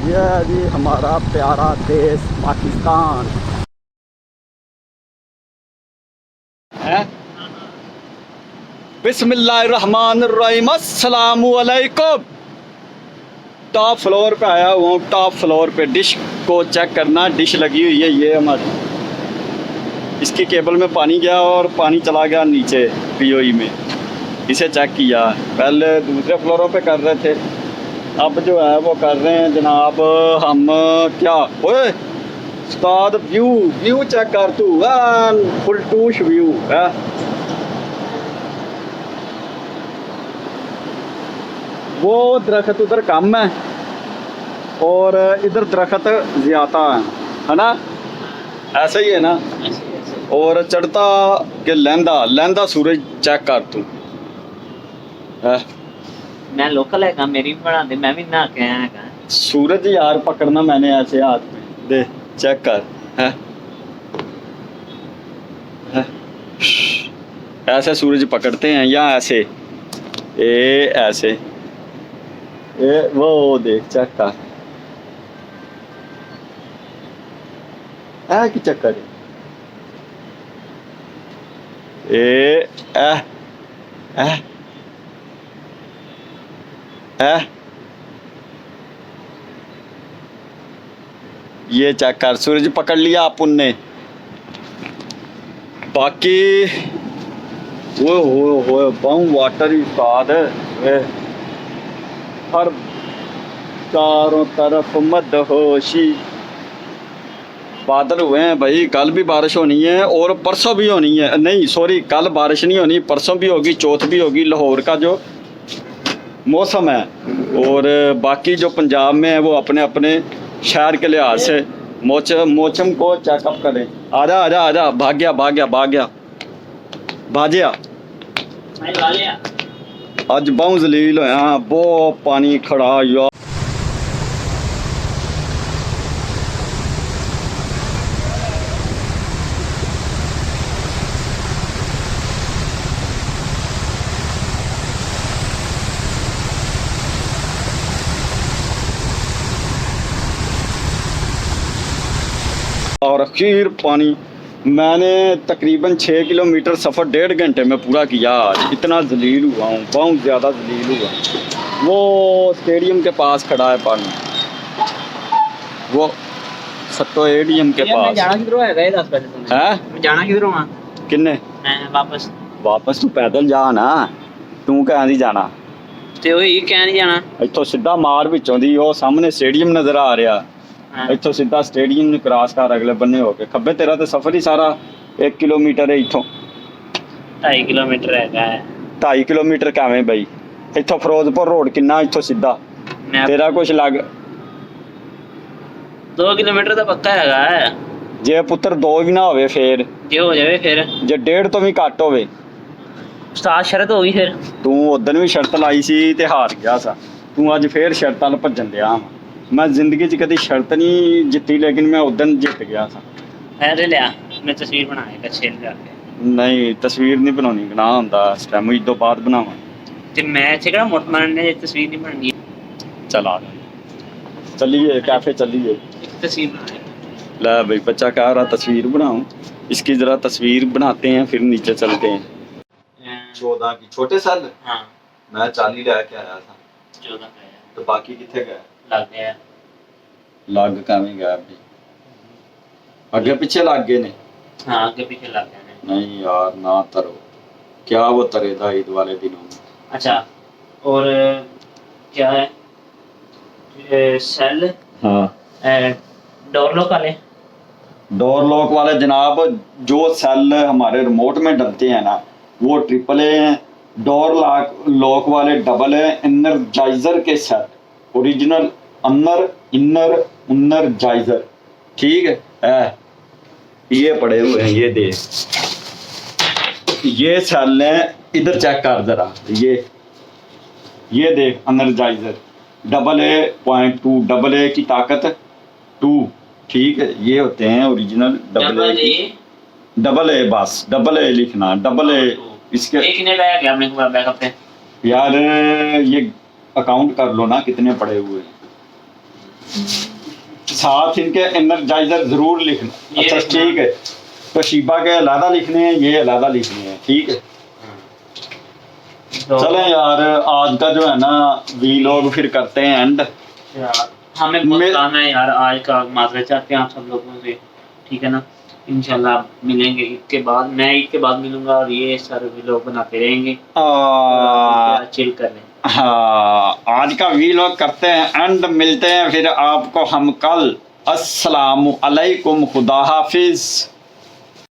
ये है जी हमारा प्यारा देश पाकिस्तान है। बिस्मिल्लाहिर्रहमानिर्रहीम, अस्सलामु अलैकुम। टॉप फ्लोर पे आया हुआ हूँ। टॉप फ्लोर पे डिश को चेक करना। डिश लगी हुई है ये हमारी। इसकी केबल में पानी गया और पानी चला गया नीचे पीओई में। इसे चेक किया। पहले दूसरे फ्लोरों पे कर रहे थे, अब जो है वो कर रहे हैं जनाब हम। क्या ओए उस्ताद, व्यू चेक कर तू। फुल टूश व्यू है। वो दरख्त उधर कम है और इधर दरख्त ज़्यादा है ना, ऐसा ही है ना। और चढ़ता के लहंदा सूरज चेक कर तू है। मैं लोकल है, मेरी भी बना दे, मैं भी नहा के आया है। सूरज यार पकड़ना मैंने ऐसे हाथ में दे, चेक कर है। ऐसे सूरज पकड़ते हैं या ऐसे ऐसे वो देख चेक कर की चक्कर ये चेक कर, सूरज पकड़ लिया अपन ने। बाकी वो बहुत वाटर ही स्वाद है। हर चारों तरफ मदहोशी। बादल हुए हैं भाई। कल भी बारिश होनी है और परसों भी होनी है। नहीं सॉरी, कल बारिश नहीं होनी, परसों भी होगी, चौथ भी होगी। लाहौर का जो मौसम है और बाकी जो पंजाब में है वो अपने अपने शहर के लिहाज से मौसम को चेकअप करें। आजा भाग गया अज बहुत जलील होया। बहुत पानी खड़ा यार। और आखिर पानी मैंने तकरीबन 6 किलोमीटर सफ़र 1.5 घंटे में पूरा किया आज। इतना जलील हुआ हूँ, बहुत ज़्यादा जलील हुआ। वो स्टेडियम के पास खड़ा है पानी, वो सट्टो एडियम के पास। जाना किधरों है? 10 बजे है जाना किधरों? किन्ने वापस तू पैदल जा ना। तू कहाँ दी जाना? ते ओही क्या नहीं जाना। इत्थों सीधा मार विचों दी वो सामने स्टेडियम नज़र आ रहा। इत्थों सीधा स्टेडियम ਨੂੰ क्रॉस कर अगले बन्ने हो के खब्बे। तेरा तो सफर ही सारा 1 किलोमीटर है। इत्थों 2.5 किलोमीटर है। 2.5 किलोमीटर कैवें बई? इत्थों फिरोजपुर रोड किन्ना इत्थों सीधा? तेरा कुछ लग 2 किलोमीटर तो पक्का है। जे पुत्र 2 भी ना होवे फिर जे हो जावे फिर जे 1.5 तो भी घट होवे। उस्ताद शरत हो गई फिर। तू उदन भी शर्त लाई सी ते हार गया सा। तू अज फिर शर्त वाल भजन लिया। मैं जिंदगी च कभी शर्त नहीं जीती, लेकिन मैं उदन जीत गया था। अरे लिया मैं तस्वीर बनाया छेल जाके। नहीं तस्वीर नहीं बनानी, गुनाह होंदा। इस टाइम इदों बाद बनावा ते मैं इत्थे केड़ा मुठ मारने तस्वीर नहीं बननी। चल आ चलिए कैफे चलिए, तस्वीर बनाए। ला भाई बच्चा कह रहा तस्वीर बनाऊं, इसकी जरा तस्वीर बनाते हैं फिर नीचे चलते हैं। 14 की छोटे साल। हाँ मैं 40 लेके आया था। 14 का तो बाकी कितने गए? लग गया। लग कैਵੇਂ गया अभी? आगे पीछे लग गए ने। हाँ आगे पीछे लग गए ने। नहीं यार ना तरो, क्या वो तरेदा ईद वाले दिनों में। अच्छा और क्या है सेल? हाँ डोर लॉक वाले। डोर लॉक वाले जनाब, जो सेल हमारे रिमोट में डलते हैं ना वो ट्रिपल ए हैं। डोर लॉक वाले डबल है। इनरजाइजर के सेट ओरिजिनल इनर जाइजर, ठीक है। ये पड़े हुए हैं, ये देख, ये सेल है। इधर चेक कर जरा, ये देख एनर्जाइजर AA.2 डबल ए की ताकत 2, ठीक है। ये होते हैं ओरिजिनल डबल ए, बस डबल ए लिखना, डबल ए। इसके कितने लाया गया अपने बैकअप पे? यार ये अकाउंट कर लो ना कितने पड़े हुए हैं। साथ इनके एनर्जाइजर जरूर लिखना। ये अच्छा लिखना। ठीक है, तोशिबा के अलहदा लिखने हैं, ये अलहदा लिखने हैं, ठीक है। तो चलें यार, आज का जो है ना वीलॉग फिर करते हैं एंड। यार हमें बहुत मैं- काम है यार, आज का माजरत चाहते हैं आप सब लोगों से, ठीक है ना। इंशाल्लाह मिलेंगे ईद के बाद, मैं ईद के बाद मिलूंगा और ये सारे लोग बनाते रहेंगे, चिल कर रहे हैं। हाँ, आज का वीलॉग करते हैं एंड, मिलते हैं फिर आपको हम कल। अस्सलामु अलैकुम, खुदा हाफिज।